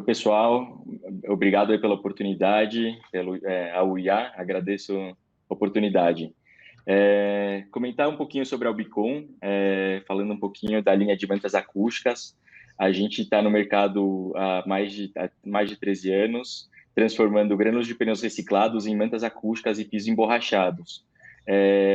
Oi, pessoal. Obrigado aí pela oportunidade, ao IA, agradeço a oportunidade. Comentar um pouquinho sobre a Albicon, falando um pouquinho da linha de mantas acústicas. A gente está no mercado há mais de 13 anos, transformando grânulos de pneus reciclados em mantas acústicas e pisos emborrachados.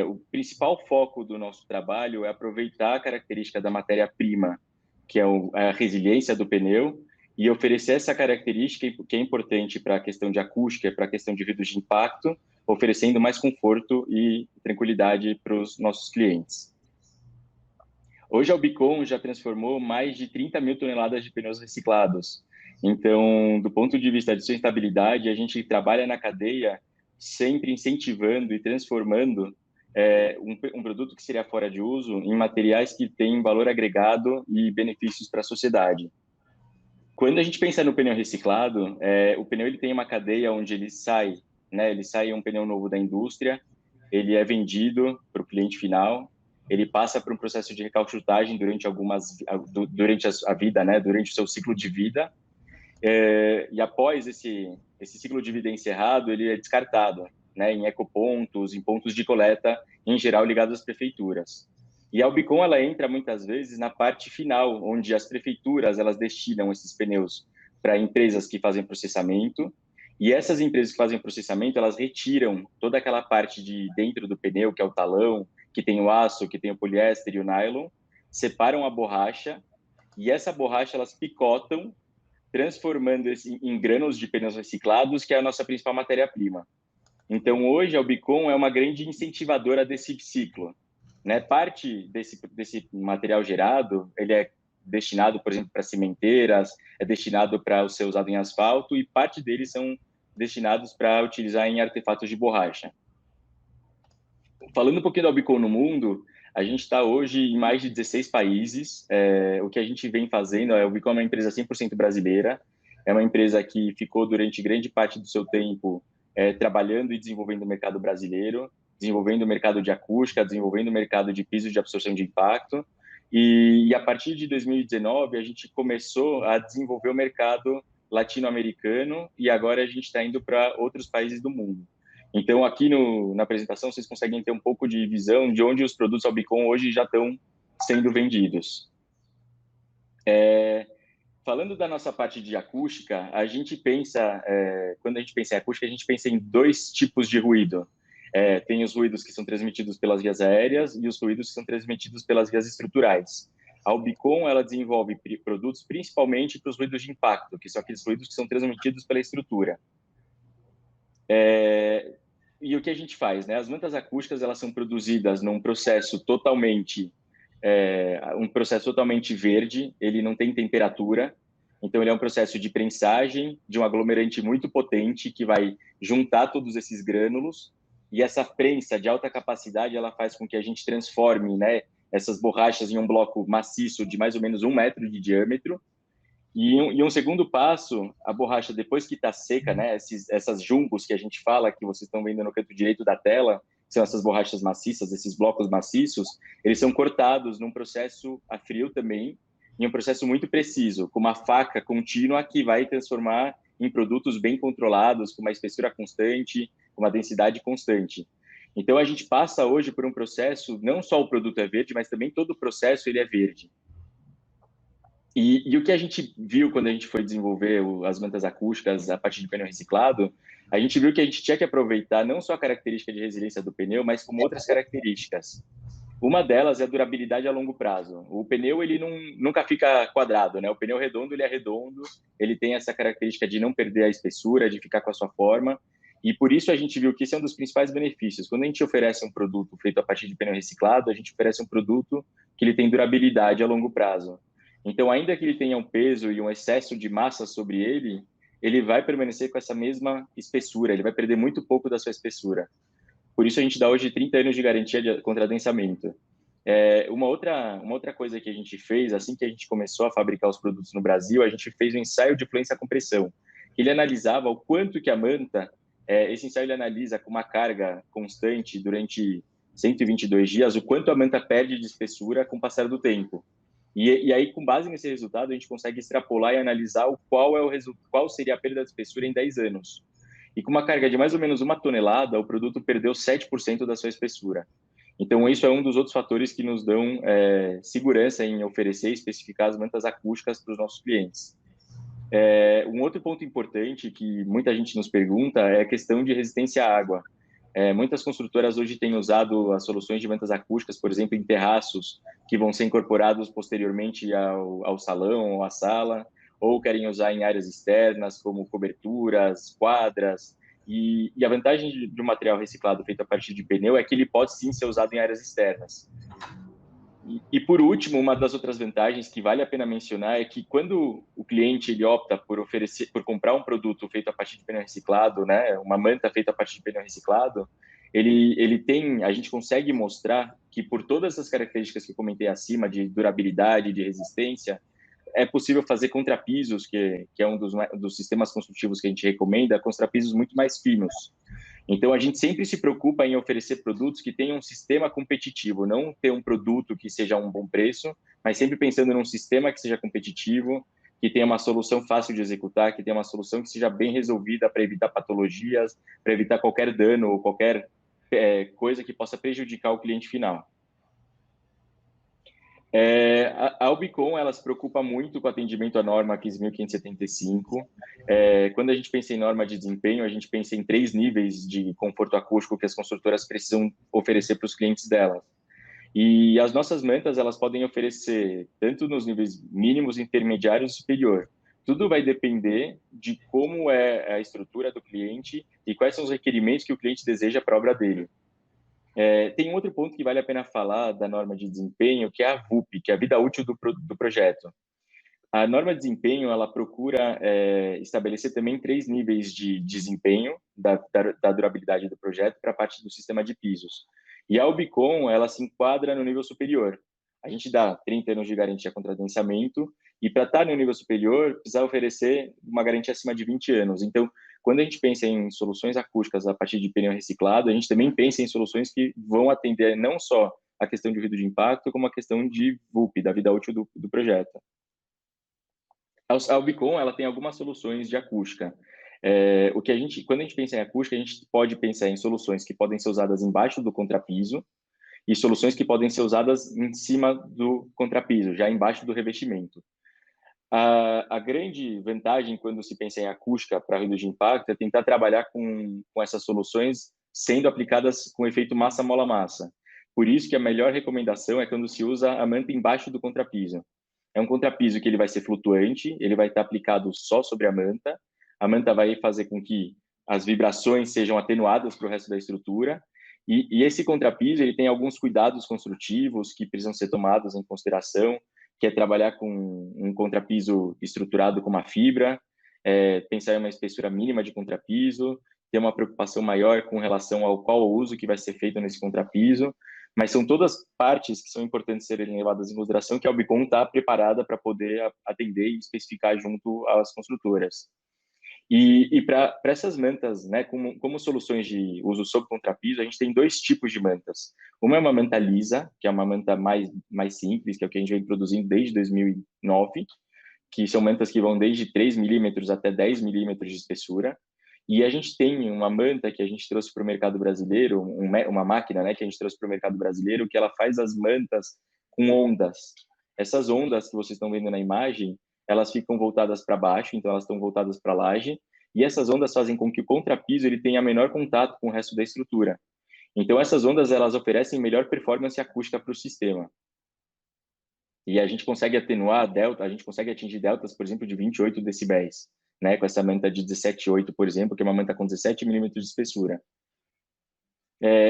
O principal foco do nosso trabalho é aproveitar a característica da matéria-prima, que é a resiliência do pneu, e oferecer essa característica que é importante para a questão de acústica, para a questão de vidros de impacto, oferecendo mais conforto e tranquilidade para os nossos clientes. Hoje a Albicon já transformou mais de 30 mil toneladas de pneus reciclados. Então, do ponto de vista de sustentabilidade, a gente trabalha na cadeia sempre incentivando e transformando um produto que seria fora de uso em materiais que têm valor agregado e benefícios para a sociedade. Quando a gente pensa no pneu reciclado, o pneu ele tem uma cadeia onde ele sai, né? Ele sai um pneu novo da indústria, ele é vendido para o cliente final, ele passa por um processo de recauchutagem durante a vida, né? Durante o seu ciclo de vida, e após esse ciclo de vida encerrado, ele é descartado, né? Em ecopontos, em pontos de coleta, em geral ligados às prefeituras. E a Albicon, ela entra muitas vezes na parte final, onde as prefeituras elas destinam esses pneus para empresas que fazem processamento, e essas empresas que fazem processamento, elas retiram toda aquela parte de dentro do pneu, que é o talão, que tem o aço, que tem o poliéster e o nylon, separam a borracha, e essa borracha elas picotam, transformando em grânulos de pneus reciclados, que é a nossa principal matéria-prima. Então, hoje, a Albicon é uma grande incentivadora desse ciclo, né? Parte desse material gerado, ele é destinado, por exemplo, para cimenteiras, é destinado para ser usado em asfalto, e parte deles são destinados para utilizar em artefatos de borracha. Falando um pouquinho da Albicon no mundo, a gente está hoje em mais de 16 países. O que a gente vem fazendo, a Albicon é uma empresa 100% brasileira, é uma empresa que ficou durante grande parte do seu tempo trabalhando e desenvolvendo o mercado brasileiro, desenvolvendo o mercado de acústica, desenvolvendo o mercado de pisos de absorção de impacto. E a partir de 2019, a gente começou a desenvolver o mercado latino-americano e agora a gente está indo para outros países do mundo. Então, aqui na apresentação, vocês conseguem ter um pouco de visão de onde os produtos Albicon hoje já estão sendo vendidos. Falando da nossa parte de acústica, a gente pensa, quando a gente pensa em acústica, a gente pensa em dois tipos de ruído. Tem os ruídos que são transmitidos pelas vias aéreas e os ruídos que são transmitidos pelas vias estruturais. A Albicon, ela desenvolve produtos principalmente para os ruídos de impacto, que são aqueles ruídos que são transmitidos pela estrutura. E o que a gente faz, né? As mantas acústicas, elas são produzidas num processo totalmente verde, ele não tem temperatura, então ele é um processo de prensagem de um aglomerante muito potente que vai juntar todos esses grânulos, e essa prensa de alta capacidade, ela faz com que a gente transforme, né, essas borrachas em um bloco maciço de mais ou menos 1 metro de diâmetro. E um segundo passo, a borracha, depois que está seca, né, essas jumbos que a gente fala, que vocês estão vendo no canto direito da tela, são essas borrachas maciças, esses blocos maciços, eles são cortados num processo a frio também, em um processo muito preciso, com uma faca contínua que vai transformar em produtos bem controlados, com uma espessura constante, com uma densidade constante. Então, a gente passa hoje por um processo, não só o produto é verde, mas também todo o processo ele é verde. E o que a gente viu quando a gente foi desenvolver as mantas acústicas a partir de pneu reciclado, a gente viu que a gente tinha que aproveitar não só a característica de resiliência do pneu, mas como outras características. Uma delas é a durabilidade a longo prazo. O pneu, ele nunca fica quadrado, né? O pneu redondo, ele é redondo, ele tem essa característica de não perder a espessura, de ficar com a sua forma, e por isso a gente viu que esse é um dos principais benefícios. Quando a gente oferece um produto feito a partir de pneu reciclado, a gente oferece um produto que ele tem durabilidade a longo prazo. Então, ainda que ele tenha um peso e um excesso de massa sobre ele, ele vai permanecer com essa mesma espessura, ele vai perder muito pouco da sua espessura. Por isso, a gente dá hoje 30 anos de garantia contra adensamento. Uma outra coisa que a gente fez, assim que a gente começou a fabricar os produtos no Brasil, a gente fez um ensaio de fluência compressão. Ele analisava o quanto que a manta, esse ensaio ele analisa com uma carga constante durante 122 dias, o quanto a manta perde de espessura com o passar do tempo. E aí, com base nesse resultado, a gente consegue extrapolar e analisar qual seria a perda de espessura em 10 anos. E com uma carga de mais ou menos 1 tonelada, o produto perdeu 7% da sua espessura. Então, isso é um dos outros fatores que nos dão segurança em oferecer e especificar as mantas acústicas para os nossos clientes. Um outro ponto importante que muita gente nos pergunta é a questão de resistência à água. Muitas construtoras hoje têm usado as soluções de mantas acústicas, por exemplo, em terraços, que vão ser incorporados posteriormente ao salão ou à sala, ou querem usar em áreas externas, como coberturas, quadras. E a vantagem de um material reciclado feito a partir de pneu é que ele pode sim ser usado em áreas externas. E por último, uma das outras vantagens que vale a pena mencionar é que quando o cliente ele opta por comprar um produto feito a partir de pneu reciclado, né, uma manta feita a partir de pneu reciclado, a gente consegue mostrar que por todas as características que eu comentei acima, de durabilidade, de resistência, é possível fazer contrapisos, que é um dos sistemas construtivos que a gente recomenda, contrapisos muito mais finos. Então, a gente sempre se preocupa em oferecer produtos que tenham um sistema competitivo, não ter um produto que seja um bom preço, mas sempre pensando num sistema que seja competitivo, que tenha uma solução fácil de executar, que tenha uma solução que seja bem resolvida para evitar patologias, para evitar qualquer dano ou qualquer coisa que possa prejudicar o cliente final. A Ubicon, ela se preocupa muito com o atendimento à norma 15.575. Quando a gente pensa em norma de desempenho, a gente pensa em 3 níveis de conforto acústico que as construtoras precisam oferecer para os clientes delas. E as nossas mantas, elas podem oferecer tanto nos níveis mínimos, intermediários e superior. Tudo vai depender de como é a estrutura do cliente e quais são os requerimentos que o cliente deseja para a obra dele. Tem um outro ponto que vale a pena falar da norma de desempenho, que é a VUP, que é a vida útil do projeto. A norma de desempenho, ela procura estabelecer também 3 níveis de desempenho da durabilidade do projeto para a parte do sistema de pisos. E a Ubicon, ela se enquadra no nível superior. A gente dá 30 anos de garantia contra adensamento, e para estar no nível superior, precisa oferecer uma garantia acima de 20 anos. Então, quando a gente pensa em soluções acústicas a partir de pneu reciclado, a gente também pensa em soluções que vão atender não só a questão de ruído de impacto, como a questão de VUP, da vida útil do projeto. A Ubicon, ela tem algumas soluções de acústica. Quando a gente pensa em acústica, a gente pode pensar em soluções que podem ser usadas embaixo do contrapiso e soluções que podem ser usadas em cima do contrapiso, já embaixo do revestimento. A grande vantagem quando se pensa em acústica para ruído de impacto é tentar trabalhar com essas soluções sendo aplicadas com efeito massa-mola-massa. Por isso que a melhor recomendação é quando se usa a manta embaixo do contrapiso. É um contrapiso que ele vai ser flutuante, ele vai estar aplicado só sobre a manta vai fazer com que as vibrações sejam atenuadas para o resto da estrutura, e esse contrapiso ele tem alguns cuidados construtivos que precisam ser tomados em consideração, que é trabalhar com um contrapiso estruturado com uma fibra, pensar em uma espessura mínima de contrapiso, ter uma preocupação maior com relação ao qual uso que vai ser feito nesse contrapiso, mas são todas partes que são importantes serem levadas em consideração que a Ubicon está preparada para poder atender e especificar junto às construtoras. E para essas mantas, né, como soluções de uso sob contrapiso, a gente tem 2 tipos de mantas. Uma é uma manta lisa, que é uma manta mais simples, que é o que a gente vem produzindo desde 2009, que são mantas que vão desde 3 milímetros até 10 milímetros de espessura. E a gente tem uma manta que a gente trouxe para o mercado brasileiro, uma máquina, né, que a gente trouxe para o mercado brasileiro, que ela faz as mantas com ondas. Essas ondas que vocês estão vendo na imagem, elas ficam voltadas para baixo, então elas estão voltadas para a laje, e essas ondas fazem com que o contrapiso ele tenha menor contato com o resto da estrutura. Então essas ondas elas oferecem melhor performance acústica para o sistema. E a gente consegue atenuar delta, a gente consegue atingir deltas, por exemplo, de 28 decibéis, né, com essa manta de 17,8, por exemplo, que é uma manta com 17 milímetros de espessura.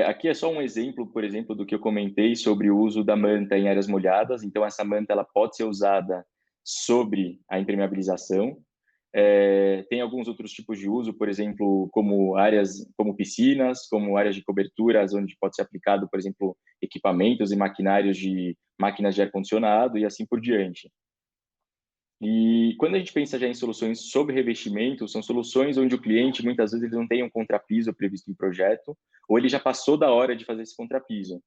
Aqui é só um exemplo, por exemplo, do que eu comentei sobre o uso da manta em áreas molhadas. Então, essa manta ela pode ser usada sobre a impermeabilização. Tem alguns outros tipos de uso, por exemplo, como piscinas, como áreas de coberturas, onde pode ser aplicado, por exemplo, equipamentos e maquinários de máquinas de ar-condicionado e assim por diante. E quando a gente pensa já em soluções sobre revestimento, são soluções onde o cliente, muitas vezes, ele não tem um contrapiso previsto em projeto, ou ele já passou da hora de fazer esse contrapiso.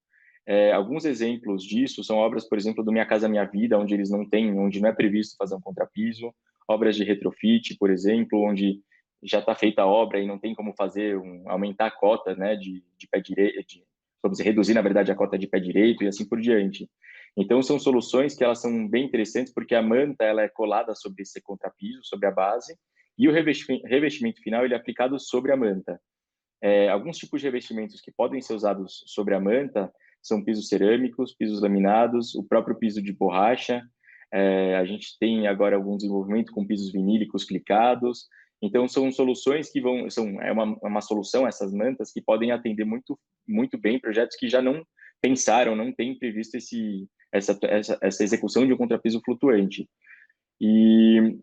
Alguns exemplos disso são obras, por exemplo, do Minha Casa Minha Vida, onde onde não é previsto fazer um contrapiso, obras de retrofit, por exemplo, onde já está feita a obra e não tem como aumentar a cota, né, de pé direito, vamos dizer, reduzir, na verdade, a cota de pé direito e assim por diante. Então, são soluções que elas são bem interessantes, porque a manta ela é colada sobre esse contrapiso, sobre a base, e o revestimento final ele é aplicado sobre a manta. Alguns tipos de revestimentos que podem ser usados sobre a manta são pisos cerâmicos, pisos laminados, o próprio piso de borracha. A gente tem agora algum desenvolvimento com pisos vinílicos clicados. Então, são soluções que é uma solução, essas mantas, que podem atender muito, muito bem projetos que já não pensaram, não têm previsto essa execução de um contrapiso flutuante. E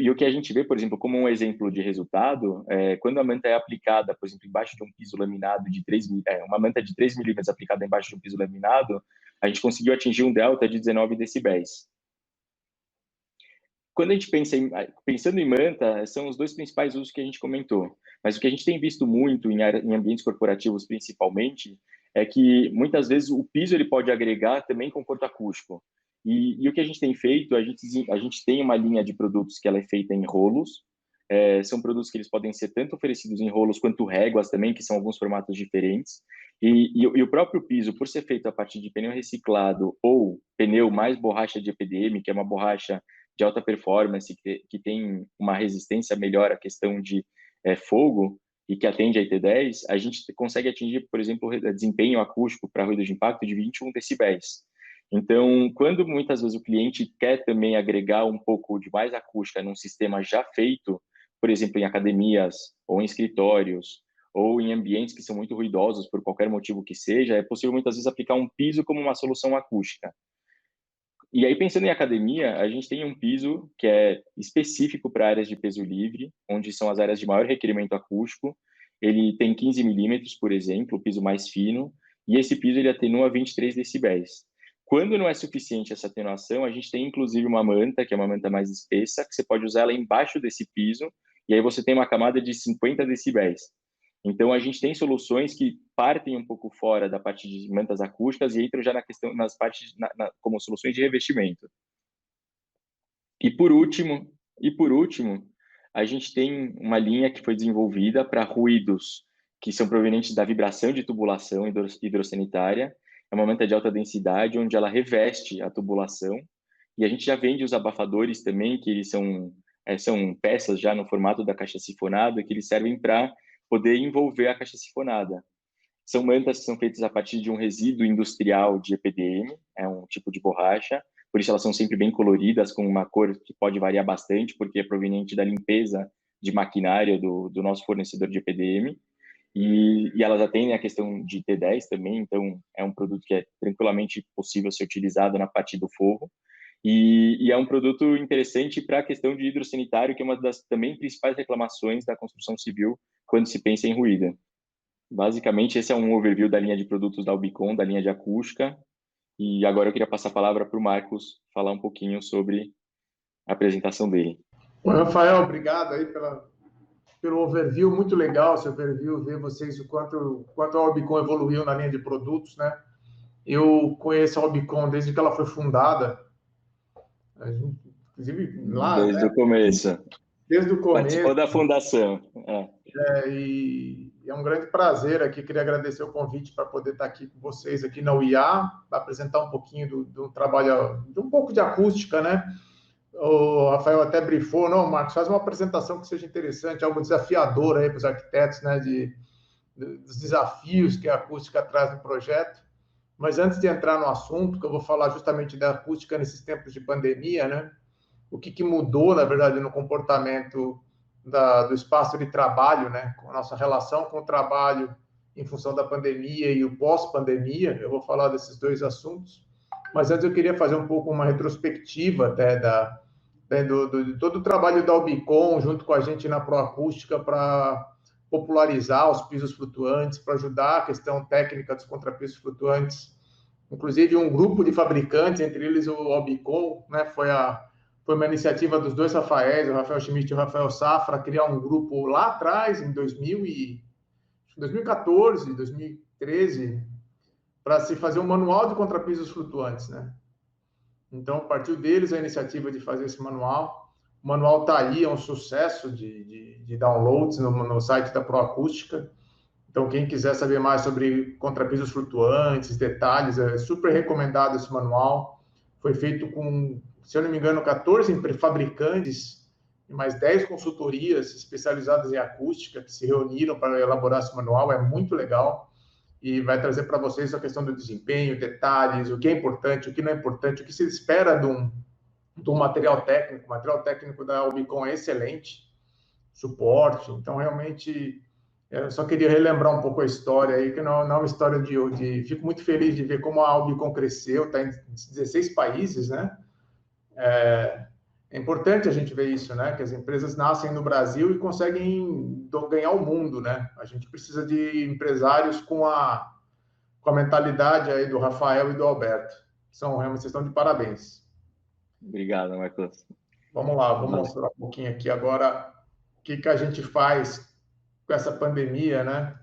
o que a gente vê, por exemplo, como um exemplo de resultado, quando a manta é aplicada, por exemplo, embaixo de um piso laminado uma manta de 3 milímetros aplicada embaixo de um piso laminado, a gente conseguiu atingir um delta de 19 decibéis. Quando a gente pensando em manta, são os dois principais usos que a gente comentou. Mas o que a gente tem visto muito em ambientes corporativos, principalmente, é que muitas vezes o piso ele pode agregar também conforto acústico. E o que a gente tem feito, a gente tem uma linha de produtos que ela é feita em rolos. São produtos que eles podem ser tanto oferecidos em rolos quanto réguas também, que são alguns formatos diferentes. E o próprio piso, por ser feito a partir de pneu reciclado ou pneu mais borracha de EPDM, que é uma borracha de alta performance, que tem uma resistência melhor à questão de fogo e que atende a IT10, a gente consegue atingir, por exemplo, desempenho acústico para ruído de impacto de 21 decibéis. Então, quando muitas vezes o cliente quer também agregar um pouco de mais acústica num sistema já feito, por exemplo, em academias ou em escritórios, ou em ambientes que são muito ruidosos por qualquer motivo que seja, é possível muitas vezes aplicar um piso como uma solução acústica. E aí, pensando em academia, a gente tem um piso que é específico para áreas de peso livre, onde são as áreas de maior requerimento acústico. Ele tem 15 milímetros, por exemplo, o piso mais fino, e esse piso ele atenua 23 decibéis. Quando não é suficiente essa atenuação, a gente tem inclusive uma manta, que é uma manta mais espessa, que você pode usar ela embaixo desse piso, e aí você tem uma camada de 50 decibéis. Então, a gente tem soluções que partem um pouco fora da parte de mantas acústicas e entram já nas partes como soluções de revestimento. E por último, a gente tem uma linha que foi desenvolvida para ruídos que são provenientes da vibração de tubulação hidrossanitária. É uma manta de alta densidade, onde ela reveste a tubulação. E a gente já vende os abafadores também, que eles são peças já no formato da caixa sifonada, que eles servem para poder envolver a caixa sifonada. São mantas que são feitas a partir de um resíduo industrial de EPDM, é um tipo de borracha, por isso elas são sempre bem coloridas, com uma cor que pode variar bastante, porque é proveniente da limpeza de maquinário do nosso fornecedor de EPDM, e elas atendem a questão de T10 também, então é um produto que é tranquilamente possível ser utilizado na parte do forro, e é um produto interessante para a questão de hidrossanitário, que é uma das também principais reclamações da construção civil quando se pensa em ruído. Basicamente, esse é um overview da linha de produtos da Ubicon, da linha de acústica. E agora eu queria passar a palavra para o Marcos falar um pouquinho sobre a apresentação dele. Oi, Rafael, obrigado aí pelo overview, muito legal esse overview, ver vocês o quanto a Ubicon evoluiu na linha de produtos, né? Eu conheço a Ubicon desde que ela foi fundada, inclusive lá, Desde né? o começo. Desde o começo. Participou da fundação. E é um grande prazer aqui, queria agradecer o convite para poder estar aqui com vocês aqui na UIA, para apresentar um pouquinho do trabalho, de um pouco de acústica, né? O Rafael até brifou, não, Marcos, faz uma apresentação que seja interessante, algo desafiador aí para os arquitetos, né, dos desafios que a acústica traz no projeto. Mas antes de entrar no assunto, que eu vou falar justamente da acústica nesses tempos de pandemia, né, o que mudou, na verdade, no comportamento do espaço de trabalho, né, com a nossa relação com o trabalho em função da pandemia e o pós-pandemia, eu vou falar desses dois assuntos. Mas antes eu queria fazer um pouco uma retrospectiva até de todo o trabalho da Ubicon, junto com a gente na Proacústica, para popularizar os pisos flutuantes, para ajudar a questão técnica dos contrapisos flutuantes. Inclusive, um grupo de fabricantes, entre eles o Ubicon, né, foi uma iniciativa dos dois Rafaéis, o Rafael Schmidt e o Rafael Safra, criar um grupo lá atrás, em 2014, 2013, para se fazer um manual de contrapisos flutuantes, né? Então, partiu deles a iniciativa de fazer esse manual. O manual está aí, é um sucesso de downloads no site da Proacústica. Então, quem quiser saber mais sobre contrapisos flutuantes, detalhes, é super recomendado esse manual. Foi feito com, se eu não me engano, 14 fabricantes e mais 10 consultorias especializadas em acústica que se reuniram para elaborar esse manual. É muito legal e vai trazer para vocês a questão do desempenho, detalhes, o que é importante, o que não é importante, o que se espera de um material técnico. O material técnico da Albicom é excelente, suporte. Então, realmente, eu só queria relembrar um pouco a história aí, que não é uma história de... Fico muito feliz de ver como a Albicom cresceu, está em 16 países, né? É importante a gente ver isso, né? Que as empresas nascem no Brasil e conseguem ganhar o mundo, né? A gente precisa de empresários com a mentalidade aí do Rafael e do Alberto. Realmente, vocês estão de parabéns. Obrigado, Marcos. Vamos lá, vou mostrar um pouquinho aqui agora o que a gente faz com essa pandemia, né?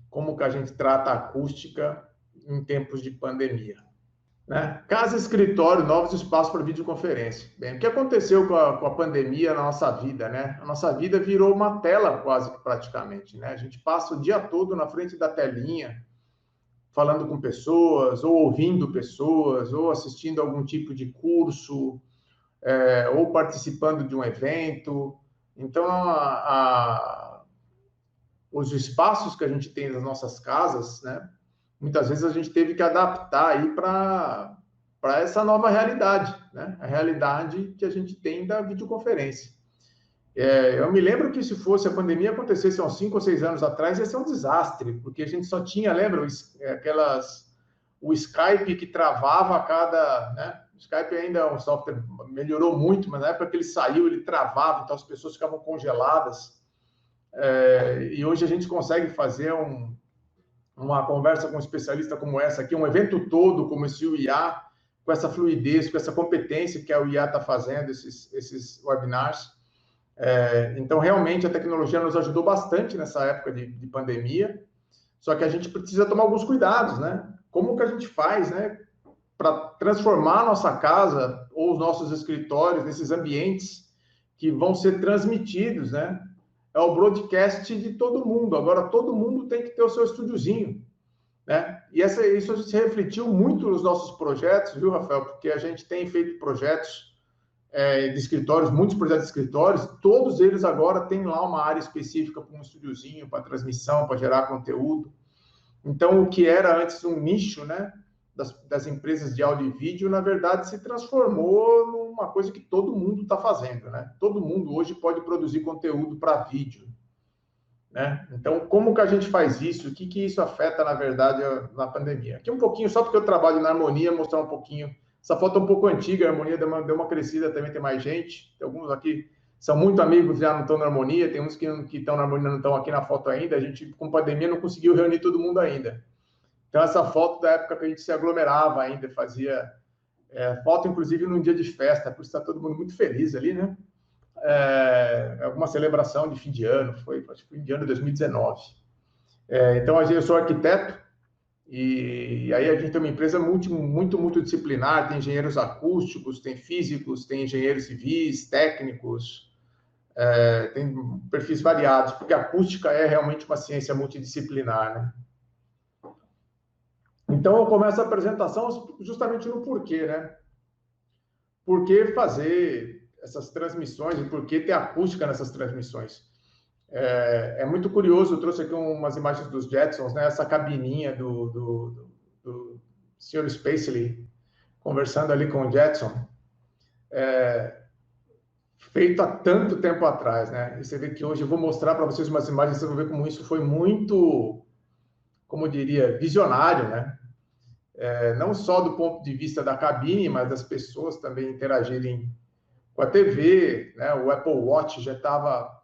Como que a gente trata a acústica em tempos de pandemia. Né? Casa, escritório, novos espaços para videoconferência. Bem, o que aconteceu com a pandemia na nossa vida, né? A nossa vida virou uma tela quase que praticamente, né? A gente passa o dia todo na frente da telinha, falando com pessoas, ou ouvindo pessoas, ou assistindo algum tipo de curso, ou participando de um evento. Então, os espaços que a gente tem nas nossas casas, né? Muitas vezes a gente teve que adaptar aí para essa nova realidade, né? A realidade que a gente tem da videoconferência. Eu me lembro que se fosse a pandemia acontecesse há uns 5 ou 6 anos atrás, ia ser um desastre, porque a gente só tinha, lembra, o Skype que travava a cada... Né? O Skype ainda é um software, melhorou muito, mas na época que ele saiu, ele travava, então as pessoas ficavam congeladas. E hoje a gente consegue fazer uma conversa com um especialista como essa aqui, um evento todo como esse UIA, com essa fluidez, com essa competência que a UIA está fazendo, esses webinars. Então, realmente, a tecnologia nos ajudou bastante nessa época de pandemia, só que a gente precisa tomar alguns cuidados, né? Como que a gente faz, né, para transformar a nossa casa ou os nossos escritórios nesses ambientes que vão ser transmitidos, né? É o broadcast de todo mundo. Agora, todo mundo tem que ter o seu estúdiozinho, né? E isso se refletiu muito nos nossos projetos, viu, Rafael? Porque a gente tem feito projetos de escritórios, muitos projetos de escritórios, todos eles agora têm lá uma área específica para um estúdiozinho, para transmissão, para gerar conteúdo. Então, o que era antes um nicho, né, das empresas de áudio e vídeo, na verdade, se transformou numa coisa que todo mundo está fazendo, né? Todo mundo hoje pode produzir conteúdo para vídeo, né? Então, como que a gente faz isso? O que isso afeta, na verdade, na pandemia? Aqui um pouquinho, só porque eu trabalho na Harmonia, mostrar um pouquinho. Essa foto é um pouco antiga, a Harmonia deu uma crescida, também tem mais gente. Tem alguns aqui são muito amigos, já não estão na Harmonia, tem uns que estão na Harmonia, não estão aqui na foto ainda. A gente, com pandemia, não conseguiu reunir todo mundo ainda. Então, essa foto da época que a gente se aglomerava ainda, fazia foto, inclusive, num dia de festa, por isso está todo mundo muito feliz ali, né? Alguma celebração de fim de ano, acho que foi fim de ano de 2019. Então, eu sou arquiteto, e aí a gente tem uma empresa muito multidisciplinar, tem engenheiros acústicos, tem físicos, tem engenheiros civis, técnicos, tem perfis variados, porque a acústica é realmente uma ciência multidisciplinar, né? Então, eu começo a apresentação justamente no porquê, né? Por que fazer essas transmissões e por que ter acústica nessas transmissões? É muito curioso, eu trouxe aqui umas imagens dos Jetsons, né? Essa cabininha do Sr. Spacely conversando ali com o Jetson, feito há tanto tempo atrás, né? E você vê que hoje eu vou mostrar para vocês umas imagens, vocês vão ver como isso foi muito, como eu diria, visionário, né? Não só do ponto de vista da cabine, mas das pessoas também interagirem com a TV, né? O Apple Watch já estava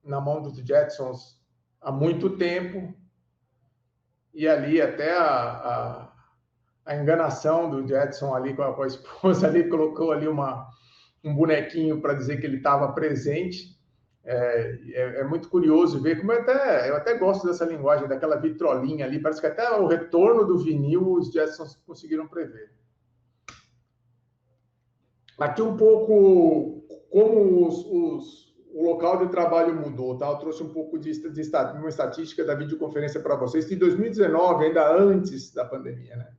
na mão dos Jetsons há muito tempo, e ali até a enganação do Jetson ali com a esposa ali, colocou ali um bonequinho para dizer que ele estava presente, É muito curioso ver como eu até gosto dessa linguagem, daquela vitrolinha ali, parece que até o retorno do vinil os Jetsons conseguiram prever. Aqui um pouco como o local de trabalho mudou, tá? Eu trouxe um pouco de uma estatística da videoconferência para vocês. Em 2019, ainda antes da pandemia, né?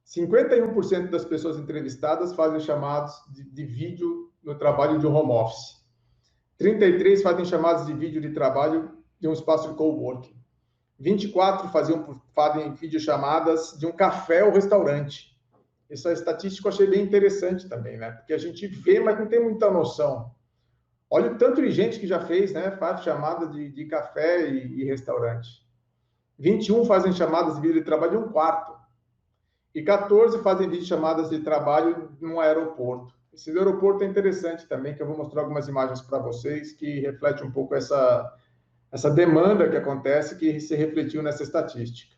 51% das pessoas entrevistadas fazem chamadas de vídeo no trabalho de home office. 33% fazem chamadas de vídeo de trabalho de um espaço de coworking. 24% fazem videochamadas de um café ou restaurante. Essa estatística eu achei bem interessante também, né? Porque a gente vê, mas não tem muita noção. Olha o tanto de gente que já fez, né? Faz chamada de café e restaurante. 21% fazem chamadas de vídeo de trabalho de um quarto. E 14% fazem videochamadas de trabalho num aeroporto. Esse aeroporto é interessante também, que eu vou mostrar algumas imagens para vocês, que reflete um pouco essa demanda que acontece, que se refletiu nessa estatística.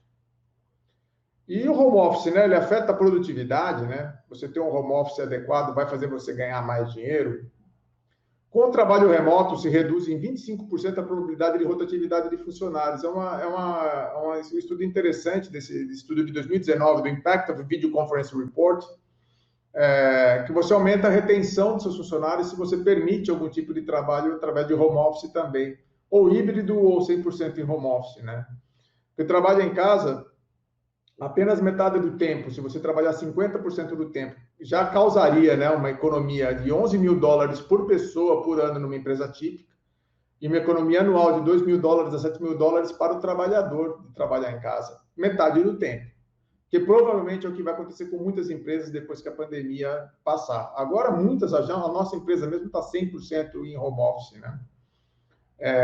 E o home office, né? Ele afeta a produtividade, né? Você ter um home office adequado vai fazer você ganhar mais dinheiro. Com o trabalho remoto, se reduz em 25% a probabilidade de rotatividade de funcionários. É um estudo interessante desse estudo de 2019, do Impact of Video Conference Report, que você aumenta a retenção dos seus funcionários se você permite algum tipo de trabalho através de home office também, ou híbrido ou 100% em home office, né? Porque trabalho em casa, apenas metade do tempo, se você trabalhar 50% do tempo, já causaria, né, uma economia de $11 mil por pessoa por ano numa empresa típica, e uma economia anual de $2 mil a $7 mil para o trabalhador de trabalhar em casa, metade do tempo. Que provavelmente é o que vai acontecer com muitas empresas depois que a pandemia passar. Agora, muitas, a nossa empresa mesmo está 100% em home office, né?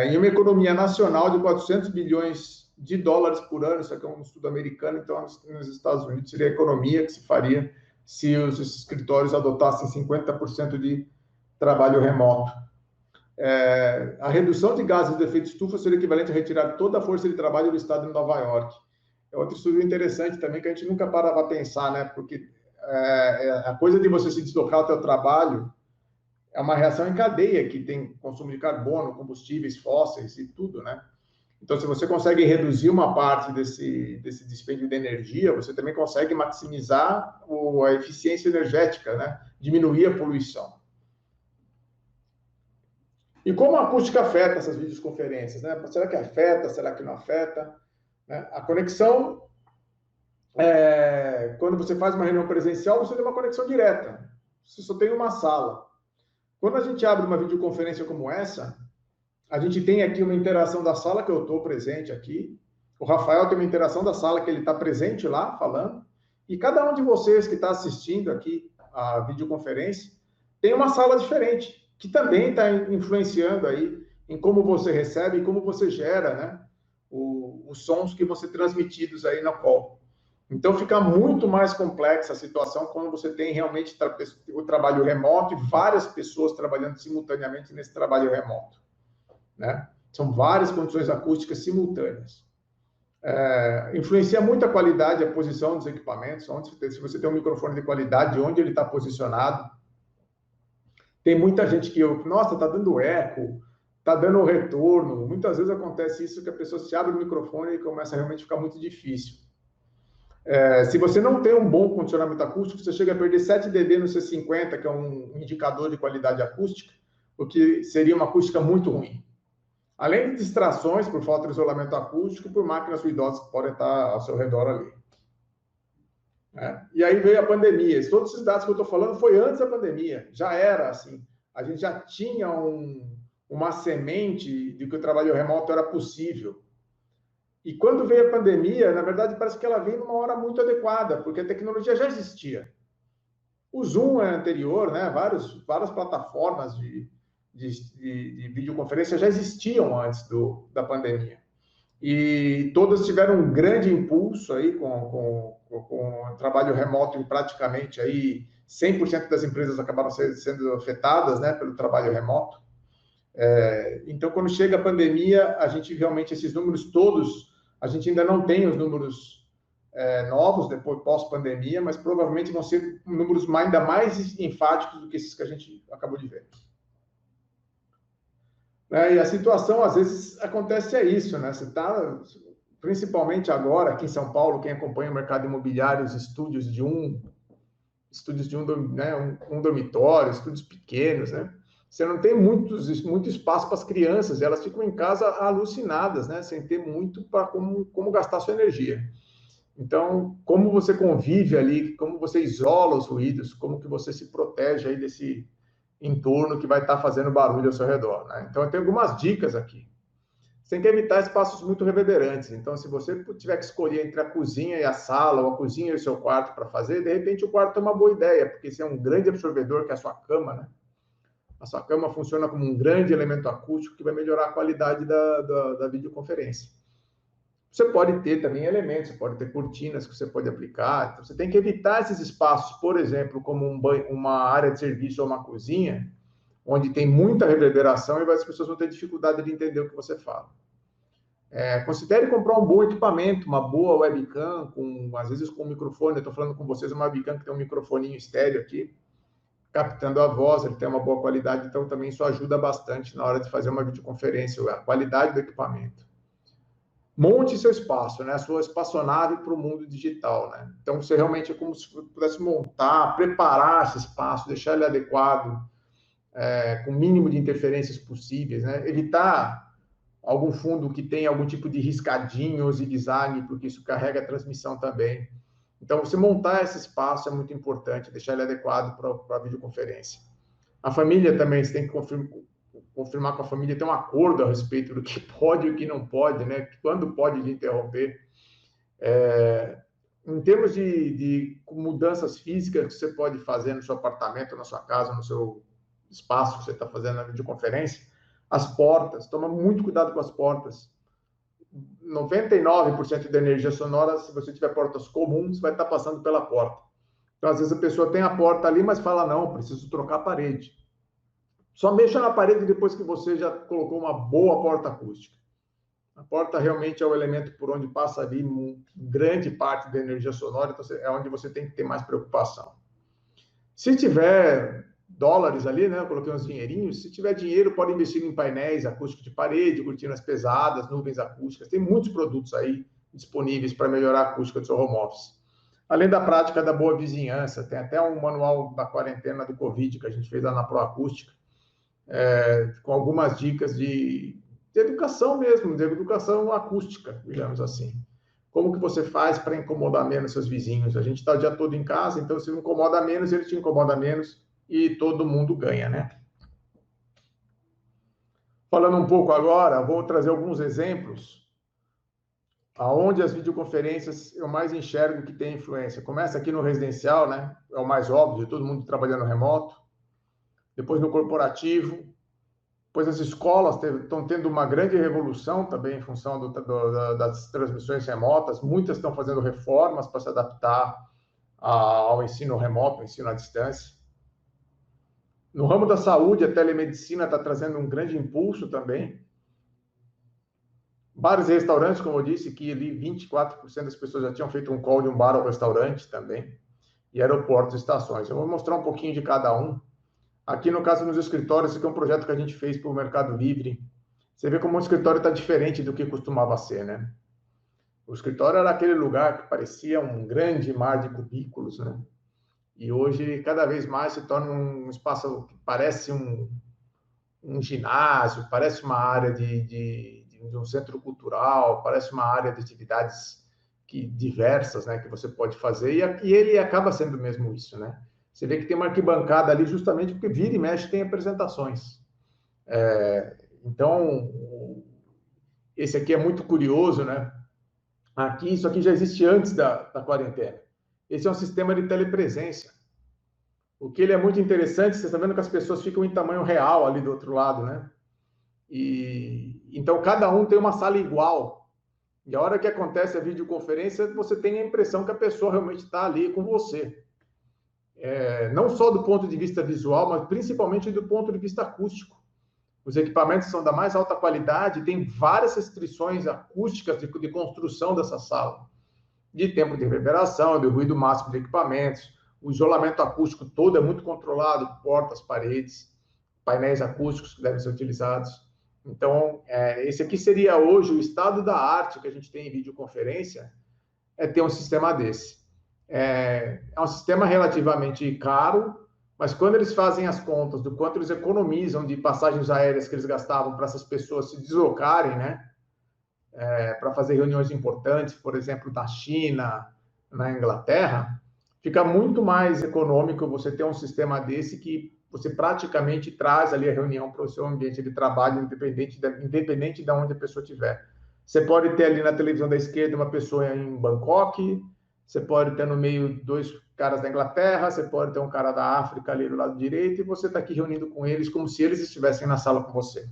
Em uma economia nacional de $400 bilhões por ano, isso aqui é um estudo americano, então nos Estados Unidos seria a economia que se faria se os escritórios adotassem 50% de trabalho remoto. A redução de gases de efeito estufa seria equivalente a retirar toda a força de trabalho do estado de Nova York. É outro estudo interessante também que a gente nunca para para pensar, né? Porque a coisa de você se deslocar ao seu trabalho é uma reação em cadeia que tem consumo de carbono, combustíveis fósseis e tudo, né? Então, se você consegue reduzir uma parte desse dispêndio de energia, você também consegue maximizar a eficiência energética, né? Diminuir a poluição. E como a acústica afeta essas videoconferências, né? Será que afeta? Será que não afeta? Né? A conexão, quando você faz uma reunião presencial, você tem uma conexão direta. Você só tem uma sala. Quando a gente abre uma videoconferência como essa, a gente tem aqui uma interação da sala que eu estou presente aqui. O Rafael tem uma interação da sala que ele está presente lá, falando. E cada um de vocês que está assistindo aqui a videoconferência tem uma sala diferente, que também está influenciando aí em como você recebe e como você gera, né, os sons que vão ser transmitidos aí na call. Então, fica muito mais complexa a situação quando você tem realmente o trabalho remoto e várias pessoas trabalhando simultaneamente nesse trabalho remoto, né? São várias condições acústicas simultâneas. Influencia muito a qualidade, a posição dos equipamentos, se você tem um microfone de qualidade, onde ele está posicionado. Tem muita gente que, nossa, está dando eco, está dando retorno. Muitas vezes acontece isso, que a pessoa se abre o microfone e começa a realmente ficar muito difícil. Se você não tem um bom condicionamento acústico, você chega a perder 7 dB no C50, que é um indicador de qualidade acústica, o que seria uma acústica muito ruim. Além de distrações por falta de isolamento acústico, por máquinas ruidosas que podem estar ao seu redor ali. E aí veio a pandemia. Todos esses dados que eu estou falando foi antes da pandemia. Já era assim. A gente já tinha uma semente de que o trabalho remoto era possível. E quando veio a pandemia, na verdade, parece que ela veio numa hora muito adequada, porque a tecnologia já existia. O Zoom é anterior, né? Várias plataformas de videoconferência já existiam antes da pandemia. E todas tiveram um grande impulso aí com o trabalho remoto, e praticamente aí 100% das empresas acabaram sendo afetadas, né, pelo trabalho remoto. Então, quando chega a pandemia, a gente realmente, esses números todos, a gente ainda não tem os números novos, depois pós-pandemia, mas provavelmente vão ser números ainda mais enfáticos do que esses que a gente acabou de ver. E a situação, às vezes, acontece isso, né? Você está, principalmente agora, aqui em São Paulo, quem acompanha o mercado imobiliário, os estúdios de né, um dormitório, estúdios pequenos, né? Você não tem muito espaço para as crianças, e elas ficam em casa alucinadas, né? Sem ter muito para como gastar sua energia. Então, como você convive ali, como você isola os ruídos, como que você se protege aí desse entorno que vai estar fazendo barulho ao seu redor, né? Então, eu tenho algumas dicas aqui. Você tem que evitar espaços muito reverberantes. Então, se você tiver que escolher entre a cozinha e a sala, ou a cozinha e o seu quarto para fazer, de repente o quarto é uma boa ideia, porque se é um grande absorvedor, que é a sua cama, né? A sua cama funciona como um grande elemento acústico que vai melhorar a qualidade da videoconferência. Você pode ter também elementos, você pode ter cortinas que você pode aplicar. Então, você tem que evitar esses espaços, por exemplo, como uma área de serviço ou uma cozinha, onde tem muita reverberação e as pessoas vão ter dificuldade de entender o que você fala. Considere comprar um bom equipamento, uma boa webcam, às vezes com um microfone. Eu estou falando com vocês, uma webcam que tem um microfoninho estéreo aqui, captando a voz, ele tem uma boa qualidade, então também isso ajuda bastante na hora de fazer uma videoconferência, a qualidade do equipamento. Monte seu espaço, né? A sua espaçonave para o mundo digital, né? Então, você realmente é como se pudesse montar, preparar esse espaço, deixar ele adequado, com o mínimo de interferências possíveis, né? Evitar algum fundo que tenha algum tipo de riscadinho ou zigue-zague, porque isso carrega a transmissão também. Então, você montar esse espaço é muito importante, deixar ele adequado para a videoconferência. A família também, você tem que confirmar com a família, ter um acordo a respeito do que pode e o que não pode, né? Quando pode interromper. Em termos de mudanças físicas que você pode fazer no seu apartamento, na sua casa, no seu espaço que você está fazendo na videoconferência, as portas, toma muito cuidado com as portas. 99% da energia sonora, se você tiver portas comuns, vai estar passando pela porta. Então, às vezes, a pessoa tem a porta ali, mas fala, não, preciso trocar a parede. Só mexa na parede depois que você já colocou uma boa porta acústica. A porta realmente é o elemento por onde passa ali grande parte da energia sonora, então é onde você tem que ter mais preocupação. Se tiver dólares ali, né, eu coloquei uns dinheirinhos, se tiver dinheiro, pode investir em painéis acústicos de parede, cortinas pesadas, nuvens acústicas, tem muitos produtos aí disponíveis para melhorar a acústica do seu home office. Além da prática da boa vizinhança, tem até um manual da quarentena do Covid que a gente fez lá na Proacústica, com algumas dicas de educação mesmo, de educação acústica, digamos assim. Como que você faz para incomodar menos seus vizinhos? A gente está o dia todo em casa, então se incomoda menos, ele te incomoda menos e todo mundo ganha, né? Falando um pouco agora, vou trazer alguns exemplos aonde as videoconferências eu mais enxergo que tem influência. Começa aqui no residencial, né? É o mais óbvio, todo mundo trabalhando remoto. Depois no corporativo, pois as escolas estão tendo uma grande revolução também em função das transmissões remotas. Muitas estão fazendo reformas para se adaptar ao ensino remoto, ao ensino à distância. No ramo da saúde, a telemedicina está trazendo um grande impulso também. Bares e restaurantes, como eu disse, que ali 24% das pessoas já tinham feito um call de um bar ao restaurante também. E aeroportos e estações. Eu vou mostrar um pouquinho de cada um. Aqui, no caso, nos escritórios, esse aqui é um projeto que a gente fez para o Mercado Livre. Você vê como o escritório está diferente do que costumava ser, né? O escritório era aquele lugar que parecia um grande mar de cubículos, né? E hoje, cada vez mais, se torna um espaço que parece um ginásio, parece uma área de um centro cultural, parece uma área de atividades diversas, né, que você pode fazer, e ele acaba sendo mesmo isso, né? Você vê que tem uma arquibancada ali justamente porque vira e mexe tem apresentações. Então, esse aqui é muito curioso, né? Isso aqui já existe antes da quarentena. Esse é um sistema de telepresença. O que ele é muito interessante, você está vendo que as pessoas ficam em tamanho real ali do outro lado, né? Então, cada um tem uma sala igual. E a hora que acontece a videoconferência, você tem a impressão que a pessoa realmente está ali com você. Não só do ponto de vista visual, mas principalmente do ponto de vista acústico. Os equipamentos são da mais alta qualidade, tem várias restrições acústicas de construção dessa sala. De tempo de reverberação, de ruído máximo de equipamentos, o isolamento acústico todo é muito controlado, portas, paredes, painéis acústicos que devem ser utilizados. Então, esse aqui seria hoje o estado da arte que a gente tem em videoconferência, é ter um sistema desse. É um sistema relativamente caro, mas quando eles fazem as contas do quanto eles economizam de passagens aéreas que eles gastavam para essas pessoas se deslocarem, né, para fazer reuniões importantes, por exemplo, da China, na Inglaterra, fica muito mais econômico você ter um sistema desse que você praticamente traz ali a reunião para o seu ambiente de trabalho, independente de onde a pessoa estiver. Você pode ter ali na televisão da esquerda uma pessoa em Bangkok, você pode ter no meio 2 caras da Inglaterra, você pode ter um cara da África ali do lado direito, e você está aqui reunindo com eles como se eles estivessem na sala com você.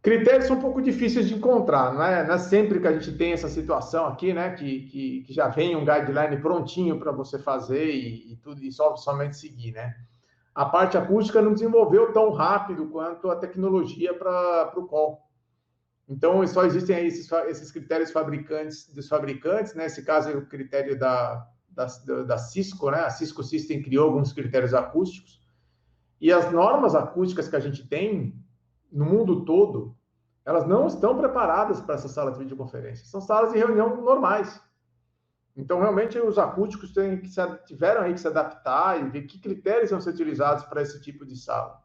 Critérios são um pouco difíceis de encontrar, não é sempre que a gente tem essa situação aqui, né, que já vem um guideline prontinho para você fazer e tudo, e somente seguir, né? A parte acústica não desenvolveu tão rápido quanto a tecnologia para o call. Então, só existem aí esses critérios dos fabricantes, né? Nesse caso, é o critério da Cisco, né? A Cisco System criou alguns critérios acústicos. E as normas acústicas que a gente tem no mundo todo, elas não estão preparadas para essa sala de videoconferência. São salas de reunião normais. Então, realmente, os acústicos tiveram aí que se adaptar e ver que critérios vão ser utilizados para esse tipo de sala.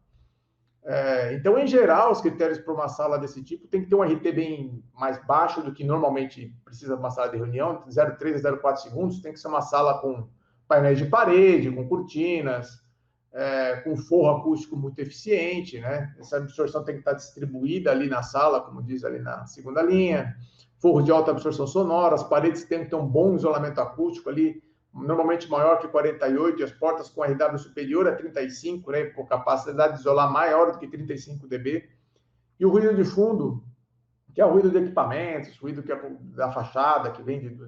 Então, em geral, os critérios para uma sala desse tipo tem que ter um RT bem mais baixo do que normalmente precisa de uma sala de reunião, 0,3 a 0,4 segundos, tem que ser uma sala com painéis de parede, com cortinas, com forro acústico muito eficiente, né? Essa absorção tem que estar distribuída ali na sala, como diz ali na segunda linha, forro de alta absorção sonora, as paredes têm que ter um bom isolamento acústico ali, normalmente maior que 48, e as portas com RW superior a 35, né, com capacidade de isolar maior do que 35 dB. E o ruído de fundo, que é o ruído de equipamentos, o ruído que é da fachada, que vem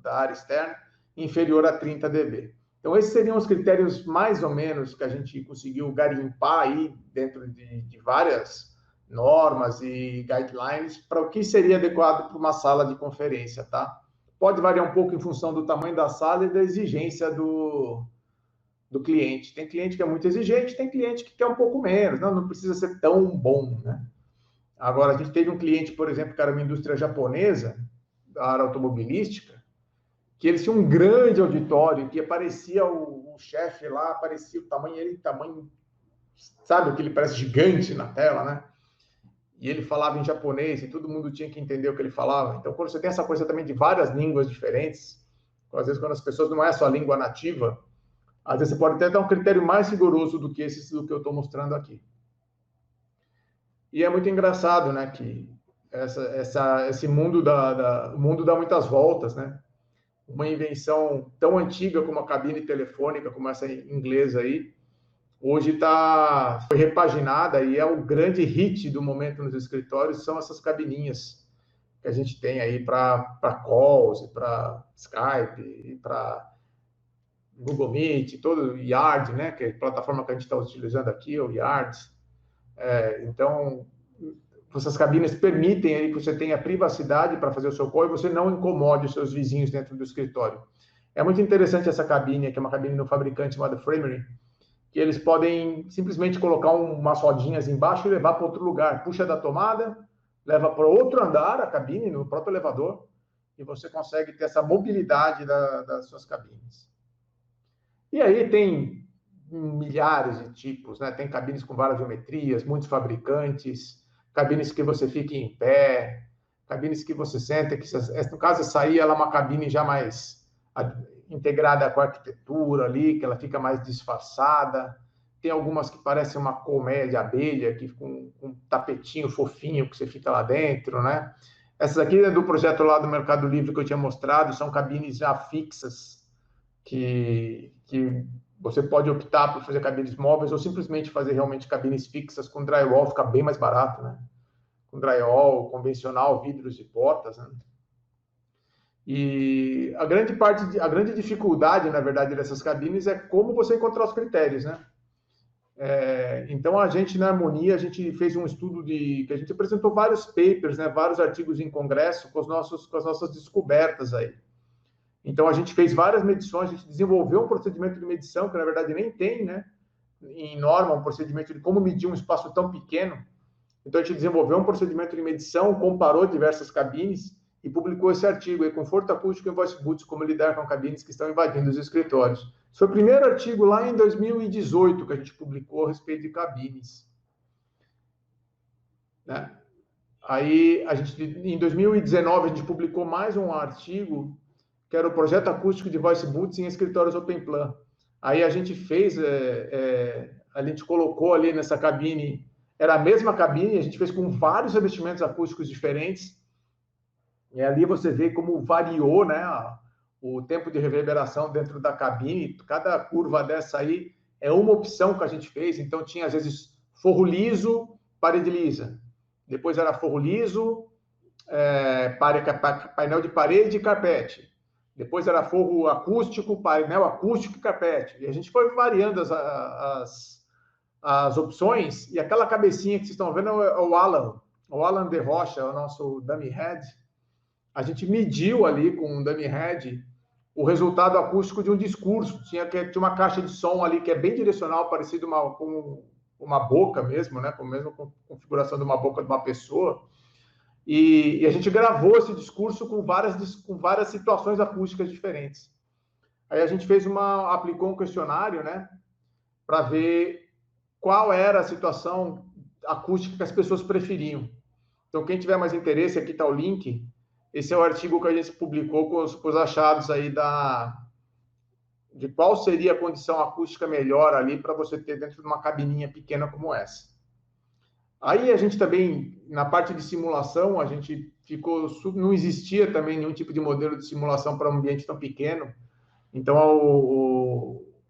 da área externa, inferior a 30 dB. Então, esses seriam os critérios mais ou menos que a gente conseguiu garimpar aí dentro de várias normas e guidelines para o que seria adequado para uma sala de conferência, tá? Pode variar um pouco em função do tamanho da sala e da exigência do cliente. Tem cliente que é muito exigente, tem cliente que quer um pouco menos, não precisa ser tão bom, né? Agora, a gente teve um cliente, por exemplo, que era uma indústria japonesa, da área automobilística, que eles tinham um grande auditório, que aparecia o chefe lá, aparecia o tamanho, sabe, que ele parece gigante na tela, né? E ele falava em japonês e todo mundo tinha que entender o que ele falava. Então, quando você tem essa coisa também de várias línguas diferentes, às vezes quando as pessoas não é a sua língua nativa, às vezes você pode até ter um critério mais rigoroso do que eu estou mostrando aqui. E é muito engraçado, né, que esse mundo o mundo dá muitas voltas, né? Uma invenção tão antiga como a cabine telefônica, como essa inglesa aí, hoje foi repaginada e é o grande hit do momento nos escritórios, são essas cabininhas que a gente tem aí para calls, para Skype, e para Google Meet, todo o Yard, né, que é a plataforma que a gente está utilizando aqui, o Yard. Então, essas cabines permitem aí que você tenha privacidade para fazer o seu call e você não incomode os seus vizinhos dentro do escritório. É muito interessante essa cabine, que é uma cabine do fabricante chamada Framery, que eles podem simplesmente colocar umas rodinhas embaixo e levar para outro lugar. Puxa da tomada, leva para outro andar a cabine, no próprio elevador, e você consegue ter essa mobilidade das suas cabines. E aí tem milhares de tipos, né? Tem cabines com várias geometrias, muitos fabricantes, cabines que você fica em pé, cabines que você senta, no caso essa aí ela é uma cabine já mais integrada com a arquitetura ali, que ela fica mais disfarçada. Tem algumas que parecem uma colmeia de abelha, que com um tapetinho fofinho que você fica lá dentro, né? Essas aqui é do projeto lá do Mercado Livre que eu tinha mostrado, são cabines já fixas, que você pode optar por fazer cabines móveis ou simplesmente fazer realmente cabines fixas com drywall, fica bem mais barato, né? Com drywall convencional, vidros e portas, né? E a grande dificuldade, na verdade, dessas cabines é como você encontrar os critérios, né? Então, a gente, na Harmonia, a gente fez um estudo que a gente apresentou vários papers, né, vários artigos em congresso com as nossas descobertas aí. Então, a gente fez várias medições, a gente desenvolveu um procedimento de medição, que na verdade nem tem, né? em norma, um procedimento de como medir um espaço tão pequeno. Então, a gente desenvolveu um procedimento de medição, comparou diversas cabines e publicou esse artigo aí, Conforto Acústico em Voice Booths, como lidar com cabines que estão invadindo os escritórios. Esse foi o primeiro artigo lá em 2018 que a gente publicou a respeito de cabines. Né? Aí, em 2019, a gente publicou mais um artigo, que era o Projeto Acústico de Voice Booths em Escritórios Open Plan. Aí a gente fez, a gente colocou ali nessa cabine, era a mesma cabine, a gente fez com vários revestimentos acústicos diferentes, e ali você vê como variou, né, o tempo de reverberação dentro da cabine. Cada curva dessa aí é uma opção que a gente fez. Então, tinha, às vezes, forro liso, parede lisa. Depois era forro liso, painel de parede e carpete. Depois era forro acústico, painel acústico e carpete. E a gente foi variando as opções. E aquela cabecinha que vocês estão vendo é o Alan de Rocha, o nosso dummy head. A gente mediu ali com um dummy head o resultado acústico de um discurso. Tinha uma caixa de som ali que é bem direcional, parecido com uma boca mesmo, né? Com a mesma configuração de uma boca de uma pessoa. E a gente gravou esse discurso com várias situações acústicas diferentes. Aí a gente aplicou um questionário, né? Para ver qual era a situação acústica que as pessoas preferiam. Então, quem tiver mais interesse, aqui está o link. Esse é o artigo que a gente publicou com os achados aí de qual seria a condição acústica melhor ali para você ter dentro de uma cabininha pequena como essa. Aí a gente também, na parte de simulação, a gente não existia também nenhum tipo de modelo de simulação para um ambiente tão pequeno. Então,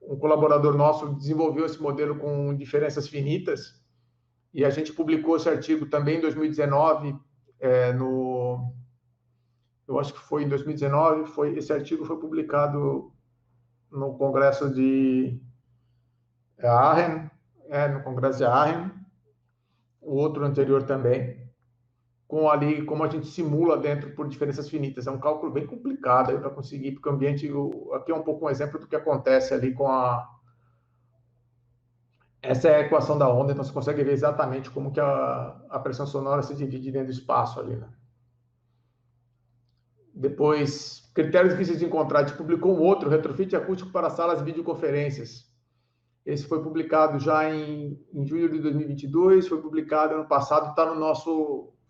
um colaborador nosso desenvolveu esse modelo com diferenças finitas, e a gente publicou esse artigo também em 2019, eu acho que foi em 2019, esse artigo foi publicado no Congresso de Aachen, no Congresso de Aachen, o outro anterior também, com ali como a gente simula dentro por diferenças finitas. É um cálculo bem complicado para conseguir, porque o ambiente, aqui é um pouco um exemplo do que acontece ali essa é a equação da onda, então você consegue ver exatamente como que a pressão sonora se divide dentro do espaço ali, né? Depois, critérios difíceis de encontrar, a gente publicou um outro, retrofit acústico para salas de videoconferências. Esse foi publicado já em julho de 2022, foi publicado ano passado,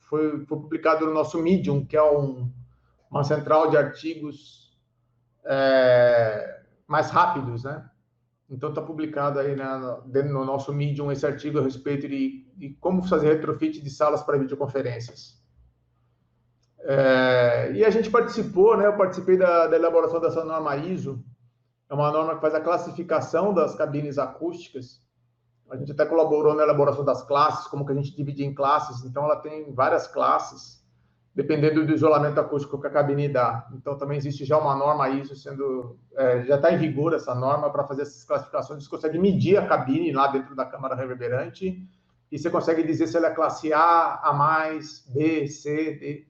foi publicado no nosso Medium, que é uma central de artigos mais rápidos, né? Então está publicado aí dentro no nosso Medium esse artigo a respeito de como fazer retrofit de salas para videoconferências. E a gente participou, né? Eu participei da elaboração dessa norma ISO. É uma norma que faz a classificação das cabines acústicas. A gente até colaborou na elaboração das classes, como que a gente divide em classes. Então, ela tem várias classes, dependendo do isolamento acústico que a cabine dá. Então, também existe já uma norma ISO já está em vigor essa norma para fazer essas classificações. Você consegue medir a cabine lá dentro da câmara reverberante e você consegue dizer se ela é classe A, B, C, D,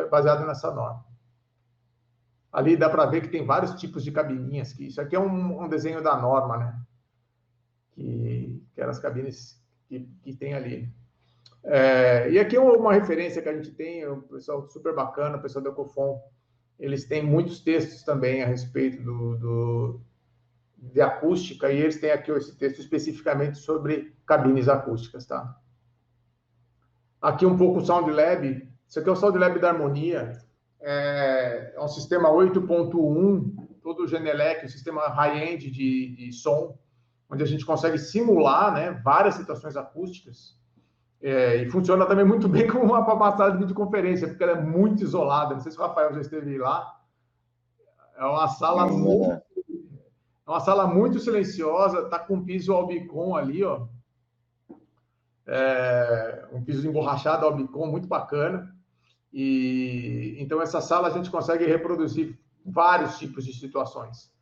baseado nessa norma. Ali dá para ver que tem vários tipos de cabininhas, que isso aqui é um desenho da norma, né? Que eram as cabines que tem ali. E aqui uma referência que a gente tem, o pessoal super bacana, o pessoal da Ecofon, eles têm muitos textos também a respeito de acústica, e eles têm aqui esse texto especificamente sobre cabines acústicas, tá? Aqui um pouco o Sound Lab. Isso aqui é o Sound Lab da Harmonia. É um sistema 8.1, todo Genelec, um sistema high-end de som, onde a gente consegue simular, né, várias situações acústicas. E funciona também muito bem como uma sala de videoconferência, porque ela é muito isolada. Não sei se o Rafael já esteve lá. É uma sala muito silenciosa, está com piso Albicon ali, ó. Um piso emborrachado Albicon, muito bacana. E então essa sala a gente consegue reproduzir vários tipos de situações,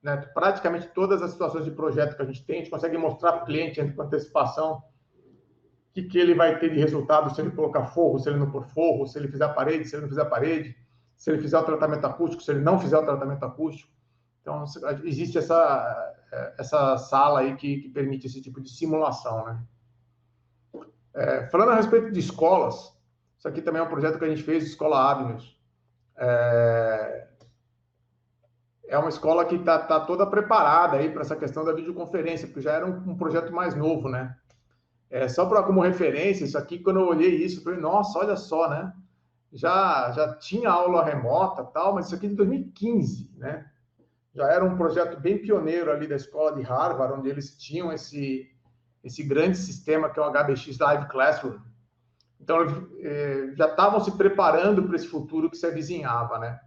né? Praticamente todas as situações de projeto que a gente consegue mostrar para o cliente com antecipação o que ele vai ter de resultado se ele colocar forro, se ele não pôr forro, se ele fizer parede, se ele não fizer parede, se ele fizer o tratamento acústico, se ele não fizer o tratamento acústico. Então existe essa sala aí que permite esse tipo de simulação, né? Falando a respeito de escolas, isso aqui também é um projeto que a gente fez, Escola Agnos. É uma escola que tá toda preparada aí para essa questão da videoconferência, porque já era um projeto mais novo, né? Só para como referência, isso aqui, quando eu olhei isso, eu falei, nossa, olha só, né? Já tinha aula remota tal, mas isso aqui é de 2015, né? Já era um projeto bem pioneiro ali da escola de Harvard, onde eles tinham esse grande sistema que é o HBX Live Classroom. Então, já estavam se preparando para esse futuro que se avizinhava, né?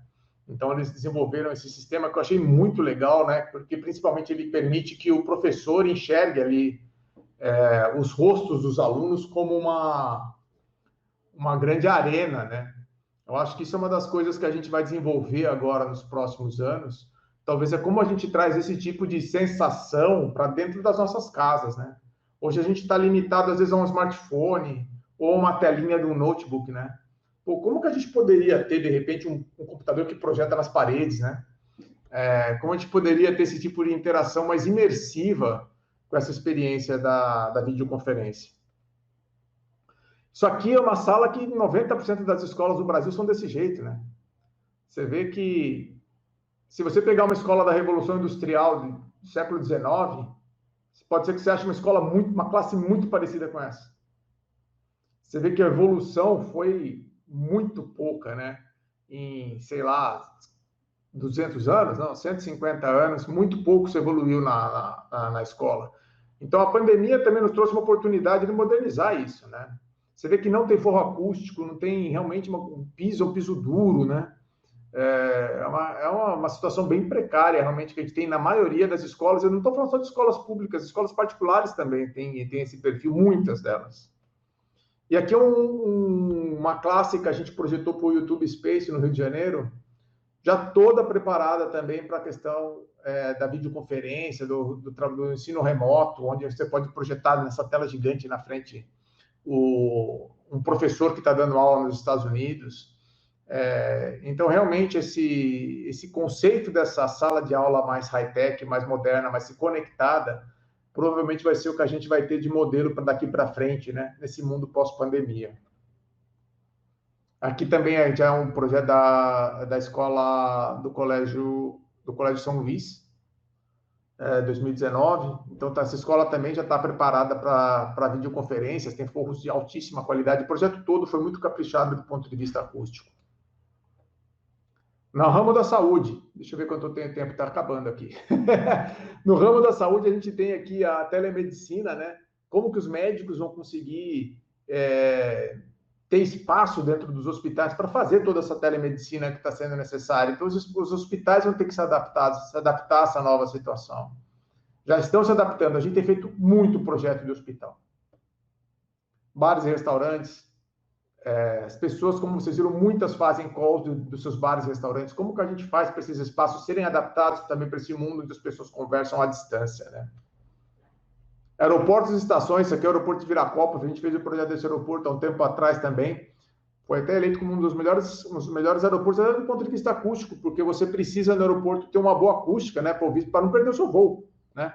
Então, eles desenvolveram esse sistema que eu achei muito legal, né? Porque, principalmente, ele permite que o professor enxergue ali os rostos dos alunos como uma grande arena, né? Eu acho que isso é uma das coisas que a gente vai desenvolver agora nos próximos anos. Talvez é como a gente traz esse tipo de sensação para dentro das nossas casas, né? Hoje a gente está limitado, às vezes, a um smartphone ou uma telinha de um notebook, né? Pô, como que a gente poderia ter, de repente, um computador que projeta nas paredes, né? Como a gente poderia ter esse tipo de interação mais imersiva com essa experiência da videoconferência? Isso aqui é uma sala que 90% das escolas do Brasil são desse jeito, né? Você vê que, se você pegar uma escola da Revolução Industrial do século XIX, pode ser que você ache uma classe muito parecida com essa. Você vê que a evolução foi muito pouca, né? Em, sei lá, 200 anos, não, 150 anos, muito pouco se evoluiu na escola. Então, a pandemia também nos trouxe uma oportunidade de modernizar isso, né? Você vê que não tem forro acústico, não tem realmente um piso duro, né? É uma situação bem precária, realmente, que a gente tem na maioria das escolas. Eu não estou falando só de escolas públicas, escolas particulares também têm esse perfil, muitas delas. E aqui é uma classe que a gente projetou para o YouTube Space no Rio de Janeiro, já toda preparada também para a questão da videoconferência, do ensino remoto, onde você pode projetar nessa tela gigante na frente um professor que está dando aula nos Estados Unidos. Então, realmente, esse conceito dessa sala de aula mais high-tech, mais moderna, mais conectada, provavelmente vai ser o que a gente vai ter de modelo para daqui para frente, né, nesse mundo pós-pandemia. Aqui também já é um projeto da escola do Colégio São Luís, 2019. Então, essa escola também já está preparada para videoconferências, tem forros de altíssima qualidade. O projeto todo foi muito caprichado do ponto de vista acústico. No ramo da saúde, deixa eu ver quanto eu tenho tempo, está acabando aqui. No ramo da saúde, a gente tem aqui a telemedicina, né? Como que os médicos vão conseguir ter espaço dentro dos hospitais para fazer toda essa telemedicina que está sendo necessária. Então, os hospitais vão ter que se adaptar a essa nova situação. Já estão se adaptando. A gente tem feito muito projeto de hospital. Bares e restaurantes. As pessoas, como vocês viram, muitas fazem calls dos seus bares e restaurantes. Como que a gente faz para esses espaços serem adaptados também para esse mundo onde as pessoas conversam à distância, né? Aeroportos e estações, isso aqui é o aeroporto de Viracopos, a gente fez o projeto desse aeroporto há um tempo atrás também, foi até eleito como um dos melhores aeroportos do ponto de vista acústico, porque você precisa no aeroporto ter uma boa acústica, né, para não perder o seu voo, né?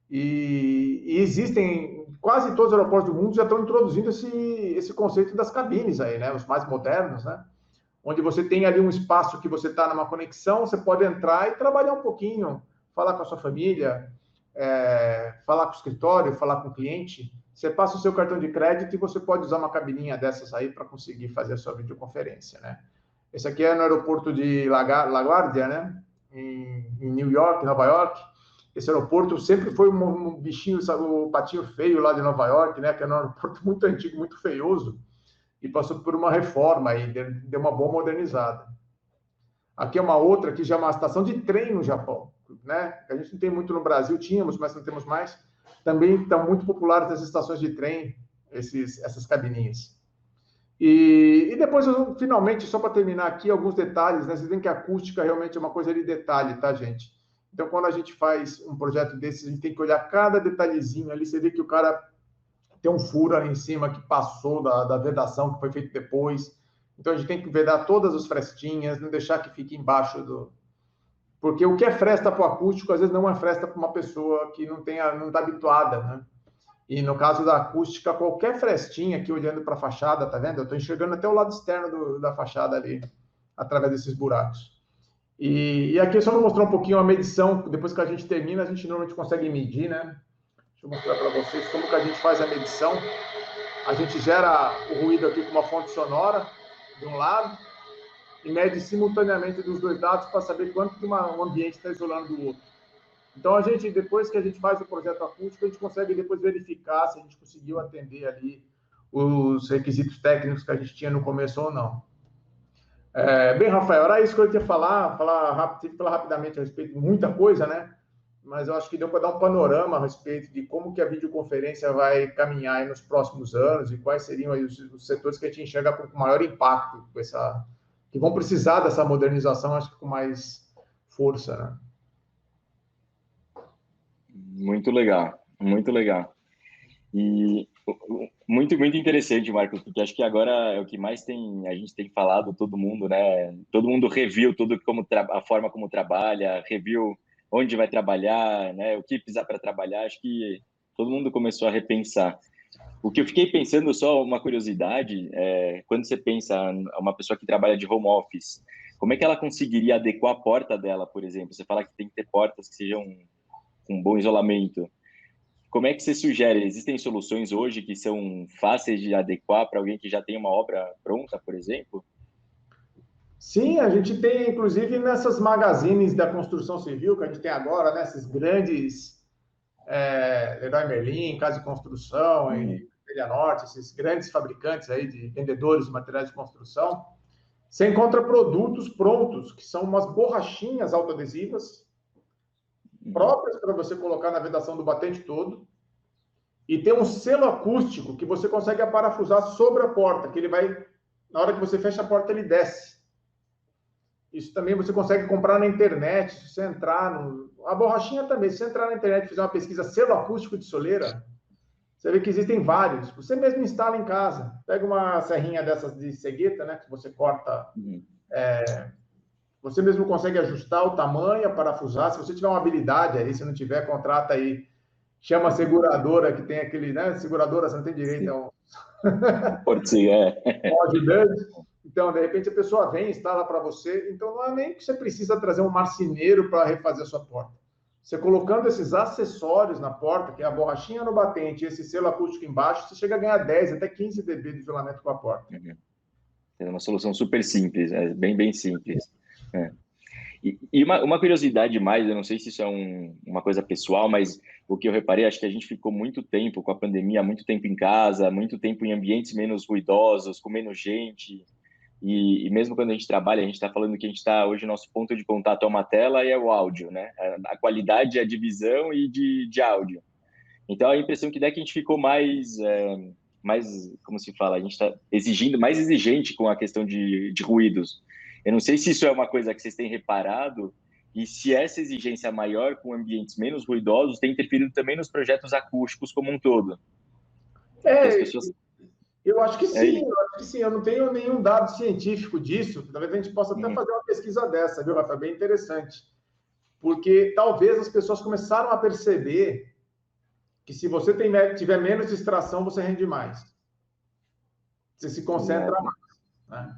E existem, quase todos os aeroportos do mundo já estão introduzindo esse conceito das cabines aí, né, os mais modernos, né, onde você tem ali um espaço que você está numa conexão, você pode entrar e trabalhar um pouquinho, falar com a sua família, falar com o escritório, falar com o cliente. Você passa o seu cartão de crédito e você pode usar uma cabininha dessas aí para conseguir fazer a sua videoconferência, né? Esse aqui é no aeroporto de LaGuardia, né? Em New York, Nova York. Esse aeroporto sempre foi um bichinho, o patinho feio lá de Nova York, né? Que é um aeroporto muito antigo, muito feioso, e passou por uma reforma aí, deu uma boa modernizada. Aqui é uma outra que já é uma estação de trem no Japão, né? A gente não tem muito no Brasil, tínhamos, mas não temos mais. Também estão muito populares as estações de trem, essas cabininhas. E depois, finalmente, só para terminar aqui, alguns detalhes, né? Vocês veem que a acústica realmente é uma coisa de detalhe, tá, gente? Então, quando a gente faz um projeto desses, a gente tem que olhar cada detalhezinho ali. Você vê que o cara tem um furo ali em cima que passou da vedação que foi feito depois. Então, a gente tem que vedar todas as frestinhas, não deixar que fique embaixo Porque o que é fresta para o acústico, às vezes não é fresta para uma pessoa que não está habituada, né? E no caso da acústica, qualquer frestinha aqui olhando para a fachada, tá vendo? Eu estou enxergando até o lado externo da fachada ali, através desses buracos. E aqui só vou mostrar um pouquinho a medição. Depois que a gente termina, a gente normalmente consegue medir, né? Deixa eu mostrar para vocês como que a gente faz a medição. A gente gera o ruído aqui com uma fonte sonora de um lado e mede simultaneamente dos dois lados para saber quanto que um ambiente está isolando do outro. Então, depois que a gente faz o projeto acústico, a gente consegue depois verificar se a gente conseguiu atender ali os requisitos técnicos que a gente tinha no começo ou não. Bem, Rafael, era isso que eu ia tive que falar rapidamente a respeito de muita coisa, né? Mas eu acho que deu para dar um panorama a respeito de como que a videoconferência vai caminhar aí nos próximos anos e quais seriam aí os setores que a gente enxerga com maior impacto, que vão precisar dessa modernização, acho que com mais força, né? Muito legal, muito legal. E muito, muito interessante, Marcos, porque acho que agora é o que mais a gente tem falado, todo mundo, né? Todo mundo reviu tudo a forma como trabalha, reviu onde vai trabalhar, né? O que precisa para trabalhar. Acho que todo mundo começou a repensar. O que eu fiquei pensando, só uma curiosidade, quando você pensa uma pessoa que trabalha de home office, como é que ela conseguiria adequar a porta dela, por exemplo? Você fala que tem que ter portas que sejam com bom isolamento. Como é que você sugere? Existem soluções hoje que são fáceis de adequar para alguém que já tem uma obra pronta, por exemplo? Sim, a gente tem, inclusive, nessas magazines da construção civil que a gente tem agora, né? Esses grandes Leroy Merlin, Casa de Construção e Telha Norte, esses grandes fabricantes aí de vendedores de materiais de construção. Você encontra produtos prontos, que são umas borrachinhas autoadesivas, próprias para você colocar na vedação do batente todo, e tem um selo acústico que você consegue aparafusar sobre a porta, que ele vai, na hora que você fecha a porta, ele desce. Isso também você consegue comprar na internet, se você entrar a borrachinha também, se você entrar na internet e fizer uma pesquisa selo acústico de soleira, você vê que existem vários. Você mesmo instala em casa. Pega uma serrinha dessas de cegueta, né, que você corta. Você mesmo consegue ajustar o tamanho, parafusar. Se você tiver uma habilidade aí, se não tiver, contrata aí. Chama a seguradora, que tem aquele, né? Seguradora, você não tem direito Pode ser, ajudante. Então, de repente, a pessoa vem e instala para você. Então, não é nem que você precisa trazer um marceneiro para refazer a sua porta. Você colocando esses acessórios na porta, que é a borrachinha no batente e esse selo acústico embaixo, você chega a ganhar 10 até 15 dB de isolamento com a porta. É uma solução super simples, bem, bem simples. E uma curiosidade mais, eu não sei se isso é uma coisa pessoal, mas o que eu reparei, acho que a gente ficou muito tempo com a pandemia, muito tempo em casa, muito tempo em ambientes menos ruidosos, com menos gente. E mesmo quando a gente trabalha, a gente está falando que a gente está hoje, nosso ponto de contato é uma tela e é o áudio, né? A qualidade é de visão e de áudio. Então a impressão que dá é que a gente ficou mais, como se fala, a gente está mais exigente com a questão de ruídos. Eu não sei se isso é uma coisa que vocês têm reparado e se essa exigência maior com ambientes menos ruidosos tem interferido também nos projetos acústicos como um todo. Pessoas... Eu acho que sim, eu não tenho nenhum dado científico disso. Talvez a gente possa até fazer uma pesquisa dessa, viu, Rafa? Bem interessante. Porque talvez as pessoas começaram a perceber que se você tiver menos distração, você rende mais. Você se concentra mais. Né?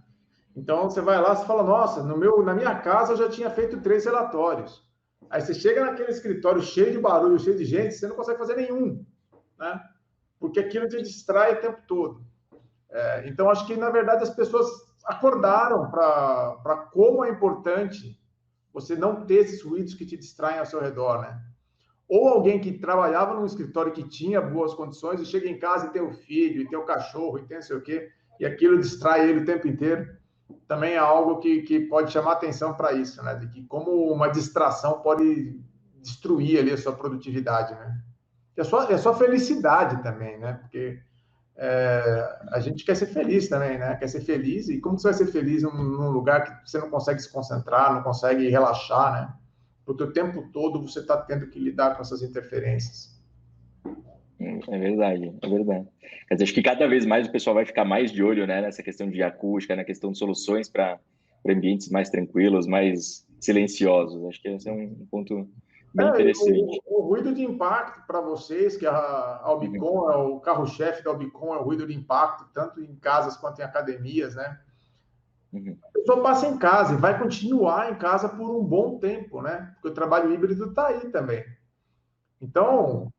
Então, você vai lá e fala, nossa, na minha casa eu já tinha feito 3 relatórios. Aí você chega naquele escritório cheio de barulho, cheio de gente, você não consegue fazer nenhum. Né? Porque aquilo te distrai o tempo todo. Então, acho que, na verdade, as pessoas acordaram para como é importante você não ter esses ruídos que te distraem ao seu redor, né? Ou alguém que trabalhava num escritório que tinha boas condições e chega em casa e tem o filho, e tem o cachorro, e tem não sei o quê, e aquilo distrai ele o tempo inteiro, também é algo que pode chamar atenção para isso, né? De que como uma distração pode destruir ali a sua produtividade, né? E a sua felicidade também, né? Porque a gente quer ser feliz também, né? Quer ser feliz, e como você vai ser feliz num lugar que você não consegue se concentrar, não consegue relaxar, né? Porque o tempo todo você está tendo que lidar com essas interferências. É verdade, é verdade. Quer dizer, acho que cada vez mais o pessoal vai ficar mais de olho, né, nessa questão de acústica, na questão de soluções para ambientes mais tranquilos, mais silenciosos. Acho que esse é um ponto bem interessante. O ruído de impacto para vocês, que a Albicon é o carro-chefe da Albicon, é o ruído de impacto, tanto em casas quanto em academias, né? A pessoa passa em casa e vai continuar em casa por um bom tempo, né? Porque o trabalho híbrido está aí também. Então,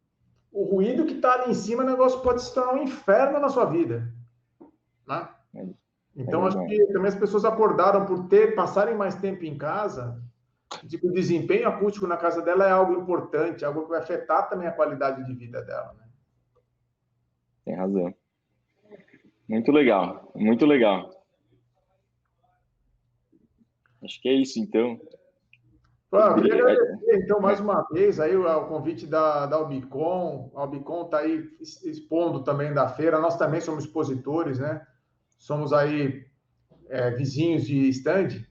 o ruído que está ali em cima, o negócio pode se tornar um inferno na sua vida, né? Então, acho que também as pessoas acordaram por passarem mais tempo em casa, de que o desempenho acústico na casa dela é algo importante, algo que vai afetar também a qualidade de vida dela, né? Tem razão. Muito legal, muito legal. Acho que é isso, então. Eu queria agradecer, então, mais uma vez aí o convite da Albicon. A Albicon está aí expondo também da feira. Nós também somos expositores, né? Somos aí vizinhos de stand.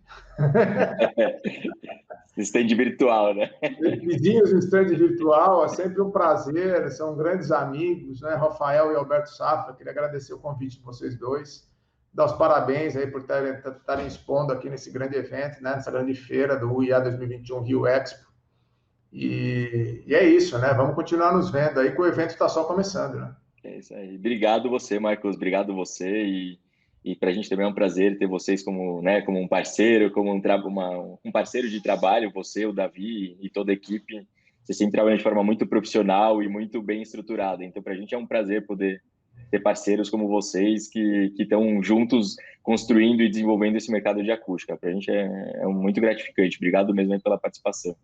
Stand virtual, né? Vizinhos de stand virtual, é sempre um prazer, são grandes amigos, né? Rafael e Alberto Safra, queria agradecer o convite de vocês dois, dar os parabéns aí por estarem expondo aqui nesse grande evento, né? Nessa grande feira do UIA 2021 Rio Expo. E é isso, né? Vamos continuar nos vendo aí, que o evento está só começando, né? É isso aí. Obrigado você, Marcos. Obrigado você. E para a gente também é um prazer ter vocês como, né, como um parceiro, como um parceiro de trabalho, você, o Davi e toda a equipe. Você sempre trabalha de forma muito profissional e muito bem estruturada. Então, para a gente é um prazer poder ter parceiros como vocês que estão juntos construindo e desenvolvendo esse mercado de acústica. Para a gente é muito gratificante. Obrigado mesmo pela participação.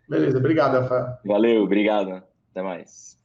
Beleza, obrigado, Rafael. Valeu, obrigado. Até mais.